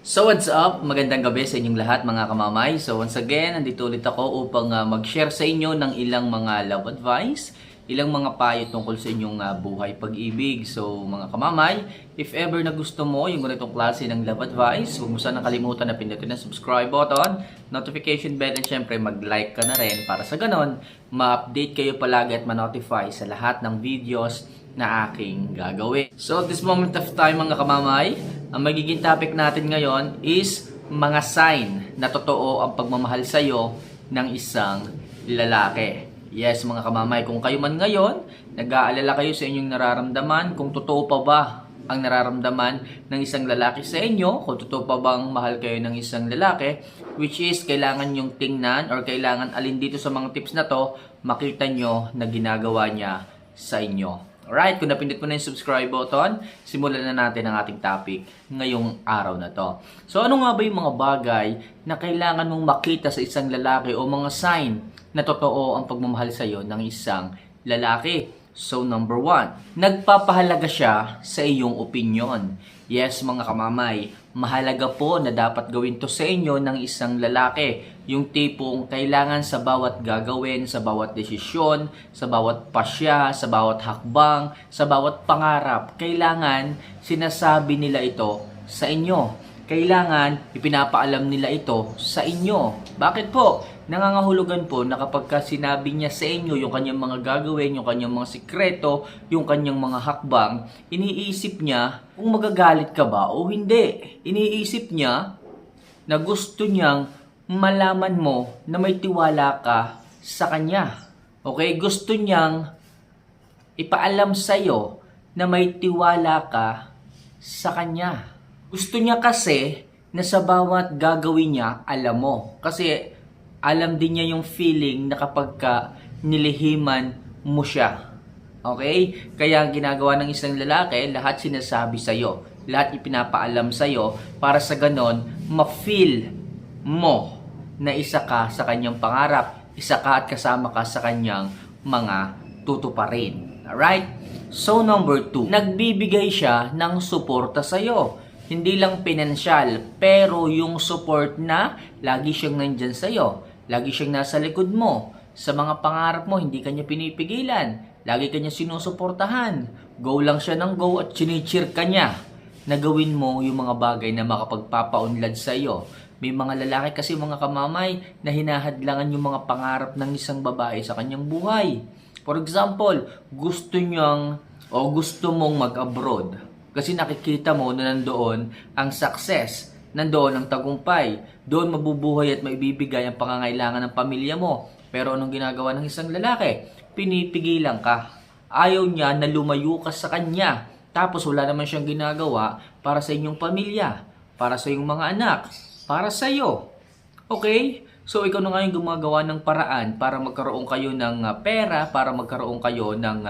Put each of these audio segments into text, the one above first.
So what's up? Magandang gabi sa inyong lahat mga kamamay. So once again, nandito ulit ako upang mag-share sa inyo ng ilang mga love advice, ilang mga payo tungkol sa inyong buhay pag-ibig. So mga kamamay, if ever na gusto mo yung ganitong klase ng love advice, huwag mo sana kalimutan na pindutin ang subscribe button, notification bell, and syempre mag-like ka na rin para sa ganon, ma-update kayo palagi at ma-notify sa lahat ng videos na aking gagawin. So at this moment of time mga kamamay, ang magiging topic natin ngayon is mga sign na totoo ang pagmamahal sa iyo ng isang lalaki. Yes mga kamamay, kung kayo man ngayon, nag-aalala kayo sa inyong nararamdaman, kung totoo pa ba ang nararamdaman ng isang lalaki sa inyo, kung totoo pa bang mahal kayo ng isang lalaki, which is kailangan yung tingnan or kailangan alin dito sa mga tips na to, makita nyo na ginagawa niya sa inyo. Alright, kung napindot mo na yung subscribe button, simulan na natin ang ating topic ngayong araw na to. So ano nga ba yung mga bagay na kailangan mong makita sa isang lalaki o mga sign na totoo ang pagmamahal sa iyo ng isang lalaki? So number 1, nagpapahalaga siya sa iyong opinyon. Yes mga kamamay, mahalaga po na dapat gawin to sa inyo ng isang lalaki. Yung tipong kailangan sa bawat gagawin, sa bawat desisyon, sa bawat pasya, sa bawat hakbang, sa bawat pangarap, kailangan sinasabi nila ito sa inyo. Kailangan ipinapaalam nila ito sa inyo. Bakit po? Nangangahulugan po na kapag sinabi niya sa inyo yung kanyang mga gagawin, yung kanyang mga sikreto, yung kanyang mga hakbang, iniisip niya kung magagalit ka ba o hindi. Iniisip niya na gusto niyang malaman mo na may tiwala ka sa kanya. Okay? Gusto niyang ipaalam sa iyo na may tiwala ka sa kanya. Gusto niya kasi na sa bawat gagawin niya, alam mo. Kasi alam din niya yung feeling na kapag nilihiman mo siya. Okay? Kaya ang ginagawa ng isang lalaki, lahat sinasabi sa iyo. Lahat ipinapaalam sa iyo para sa ganon, ma-feel mo na isa ka sa kanyang pangarap, isa ka at kasama ka sa kanyang mga tutuparin. Alright? So number 2, nagbibigay siya ng suporta sa iyo. Hindi lang pinansyal, pero yung support na lagi siyang nandyan sa iyo. Lagi siyang nasa likod mo. Sa mga pangarap mo, hindi kanya pinipigilan. Lagi kanya sinusuportahan. Go lang siya ng go at chinicheer ka niya na gawin mo yung mga bagay na makapagpapaunlad sa iyo. May mga lalaki kasi mga kamamay na hinahadlangan yung mga pangarap ng isang babae sa kanyang buhay. For example, gusto niyang o gusto mong mag-abroad. Kasi nakikita mo na nandoon ang success, nandoon ang tagumpay, doon mabubuhay at maibibigay ang pangangailangan ng pamilya mo. Pero anong ginagawa ng isang lalaki? Pinipigilan ka. Ayaw niya na lumayo ka sa kanya. Tapos wala naman siyang ginagawa para sa inyong pamilya, para sa iyong mga anak, para sa iyo. Okay? So ikaw na nga yung gumagawa ng paraan para magkaroon kayo ng pera, para magkaroon kayo ng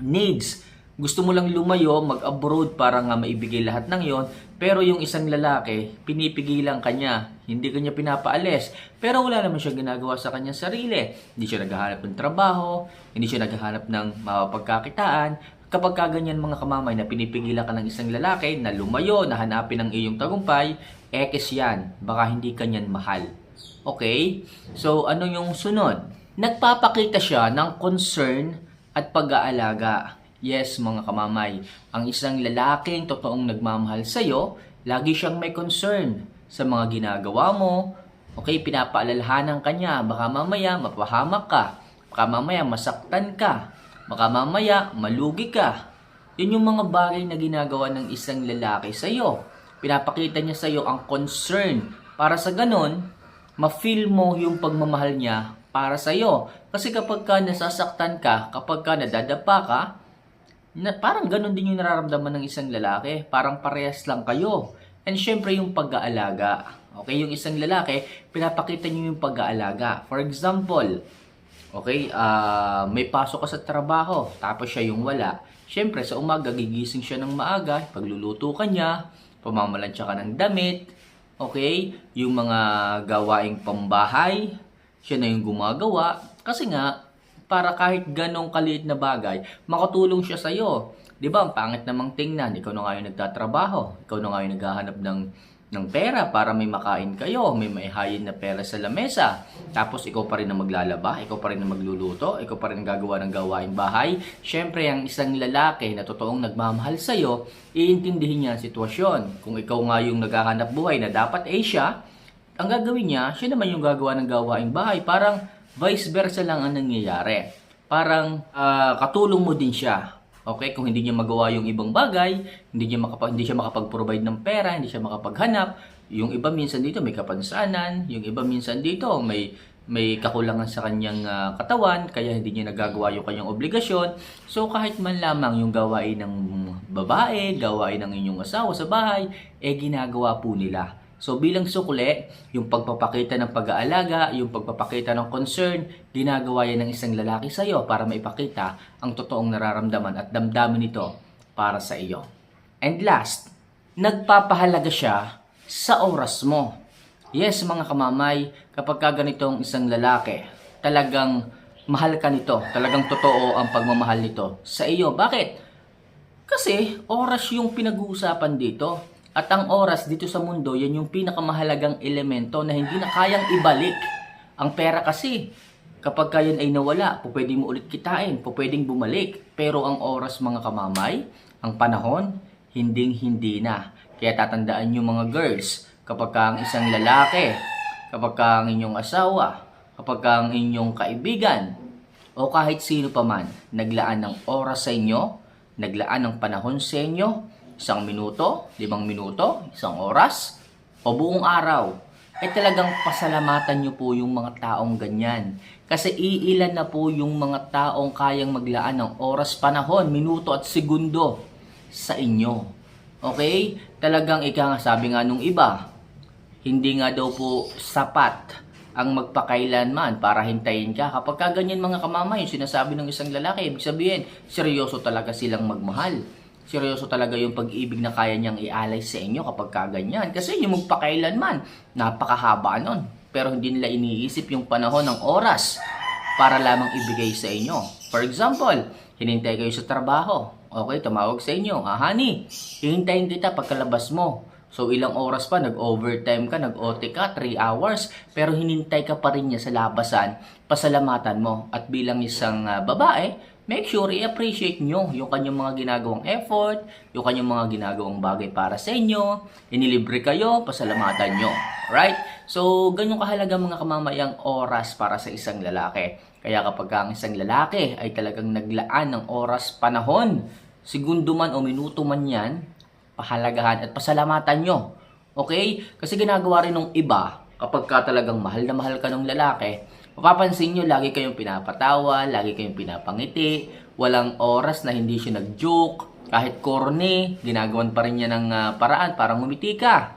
needs. Gusto mo lang lumayo, mag-abroad para nga maibigay lahat ng yon. Pero yung isang lalaki, pinipigilan ka niya. Hindi ka niya pinapaalis. Pero wala naman siya ginagawa sa kanyang sarili. Hindi siya naghahanap ng trabaho, hindi siya naghahanap ng mapagkakitaan. Kapag kaganyan mga kamamay na pinipigilan ka ng isang lalaki na lumayo, na hanapin ang iyong tagumpay, ekes yan. Baka hindi ka niyan mahal. Okay? So ano yung sunod? Nagpapakita siya ng concern at pag-aalaga. Yes, mga kamamay, ang isang lalaking totoong nagmamahal sa iyo, lagi siyang may concern sa mga ginagawa mo. Okay, pinapaalalahanan ka niya, baka mamaya mapahamak ka, baka mamaya masaktan ka, baka mamaya malugi ka. Yun yung mga bagay na ginagawa ng isang lalaki sa iyo. Pinapakita niya sa iyo ang concern para sa ganon, ma-feel mo yung pagmamahal niya para sa iyo. Kasi kapag nasasaktan ka, kapag nadadapa ka, parang ganun din yung nararamdaman ng isang lalaki. Parang parehas lang kayo. And syempre yung pag-aalaga. Okay, yung isang lalaki, pinapakita niyo yung pag-aalaga. For example, okay, may pasok ka sa trabaho, tapos siya yung wala. Syempre, sa umaga, gigising siya ng maaga, pagluluto ka niya, pamamalansya ka ng damit, okay, yung mga gawaing pambahay, siya na yung gumagawa. Kasi nga, para kahit ganong kaliit na bagay, makatulong siya sa'yo. Di ba, ang pangit namang tingnan, ikaw na nga yung nagtatrabaho, ikaw na nga yung naghahanap ng ng pera para may makain kayo, may maihayin na pera sa lamesa. Tapos ikaw pa rin ang maglalaba, ikaw pa rin ang magluluto, ikaw pa rin ang gagawa ng gawaing bahay. Syempre, ang isang lalaki na totoong nagmamahal sa'yo, iintindihin niya ang sitwasyon. Kung ikaw nga yung naghahanap buhay na dapat siya, ang gagawin niya, siya naman yung gagawa ng gawaing bahay. Parang vice versa lang ang nangyayari. Parang katulong mo din siya. Okay, kung hindi niya magawa yung ibang bagay, hindi siya makapag-provide ng pera, hindi siya makapaghanap. Yung iba minsan dito may kapansanan, yung iba minsan dito may kakulangan sa kanyang katawan, kaya hindi niya nagagawa yung kanyang obligasyon. So kahit man lamang yung gawain ng babae, gawain ng inyong asawa sa bahay, ginagawa po nila. So bilang sukli, yung pagpapakita ng pag-aalaga, yung pagpapakita ng concern, ginagawa yan ng isang lalaki sa iyo para maipakita ang totoong nararamdaman at damdamin nito para sa iyo. And last, nagpapahalaga siya sa oras mo. Yes, mga kamamay, kapag ganitong isang lalaki, talagang mahal ka nito, talagang totoo ang pagmamahal nito sa iyo. Bakit? Kasi oras yung pinag-uusapan dito. At ang oras dito sa mundo, yan yung pinakamahalagang elemento na hindi na kayang ibalik. Ang pera kasi, kapag yan ay nawala, pwede mo ulit kitain, pwedeng bumalik. Pero ang oras, mga kamamay, ang panahon, hindi na. Kaya tatandaan nyo mga girls, kapag ang isang lalaki, kapag ang inyong asawa, kapag ang inyong kaibigan, o kahit sino pa man, naglaan ng oras sa inyo, naglaan ng panahon sa inyo, 1 minuto, 5 minuto, 1 oras, o buong araw, talagang pasalamatan nyo po yung mga taong ganyan. Kasi iilan na po yung mga taong kayang maglaan ng oras, panahon, minuto at segundo sa inyo. Okay? Talagang sabi nga nung iba, hindi nga daw po sapat ang magpakailanman para hintayin ka. Kapag ganyan mga kamamay, yung sinasabi ng isang lalaki, ibig sabihin, seryoso talaga silang magmahal. Seryoso talaga yung pag-ibig na kaya niyang ialay sa inyo kapag kaganyan. Kasi yung magpakailanman, napakahaba nun. Pero hindi nila iniisip yung panahon ng oras para lamang ibigay sa inyo. For example, hinintay kayo sa trabaho. Okay, tumawag sa inyo. Honey, hihintayin kita pagkalabas mo. So ilang oras pa, nag-overtime ka, nag-OT ka, 3 hours. Pero hinintay ka pa rin niya sa labasan, pasalamatan mo. At bilang isang babae, make sure i-appreciate nyo yung kanyang mga ginagawang effort, yung kanyang mga ginagawang bagay para sa inyo, inilibre kayo, pasalamatan nyo. Right? So, ganyan kahalaga mga kamamayang oras para sa isang lalaki. Kaya kapag ang isang lalaki ay talagang naglaan ng oras, panahon, segundo man o minuto man yan, pahalagahan at pasalamatan nyo. Okay? Kasi ginagawa rin ng iba, kapag talagang mahal na mahal ka ng lalaki, mapapansin nyo, lagi kayong pinapatawa, lagi kayong pinapangiti, walang oras na hindi siya nag-joke, kahit corny, ginagawan pa rin niya ng paraan para ngumiti ka.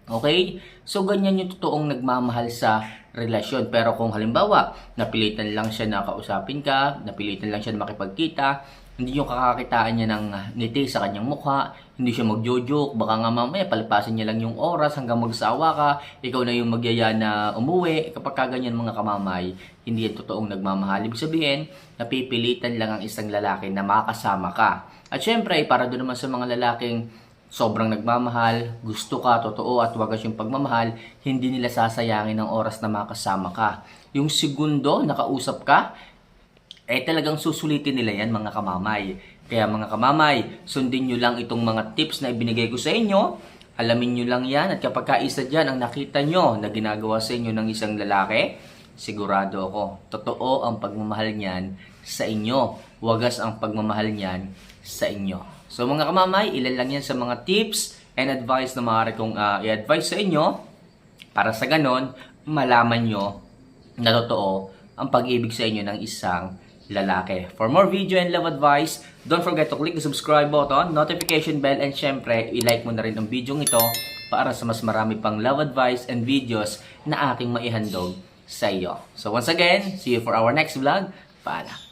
Okay? So, ganyan yung totoong nagmamahal sa relasyon. Pero kung halimbawa, napilitan lang siya na kausapin ka, napilitan lang siya na makipagkita, hindi yung kakakitaan niya ng ngiti sa kanyang mukha, hindi siya magjo-joke, baka nga mamaya palipasin niya lang yung oras hanggang magsawa ka, ikaw na yung magyaya na umuwi. Kapag kaganyan mga kamamay, hindi yan totoong nagmamahal. Ibig sabihin, napipilitan lang ang isang lalaki na makasama ka. At syempre, para doon naman sa mga lalaking sobrang nagmamahal, gusto ka, totoo at wagas yung pagmamahal, hindi nila sasayangin ng oras na makasama ka. Yung segundo, nakausap ka, talagang susulitin nila yan mga kamamay. Kaya mga kamamay, sundin nyo lang itong mga tips na ibinigay ko sa inyo. Alamin nyo lang yan. At kapag kaisa dyan ang nakita nyo na ginagawa sa inyo ng isang lalaki, sigurado ako, totoo ang pagmamahal niyan sa inyo. Wagas ang pagmamahal niyan sa inyo. So mga kamamay, ilan lang yan sa mga tips and advice na maaari kong i-advise sa inyo para sa ganon, malaman nyo na totoo ang pag-ibig sa inyo ng isang lalaki. For more video and love advice, don't forget to click the subscribe button, notification bell, and syempre, i-like mo na rin ang video ito para sa mas marami pang love advice and videos na aking maihandog sa iyo. So once again, see you for our next vlog. Paalam.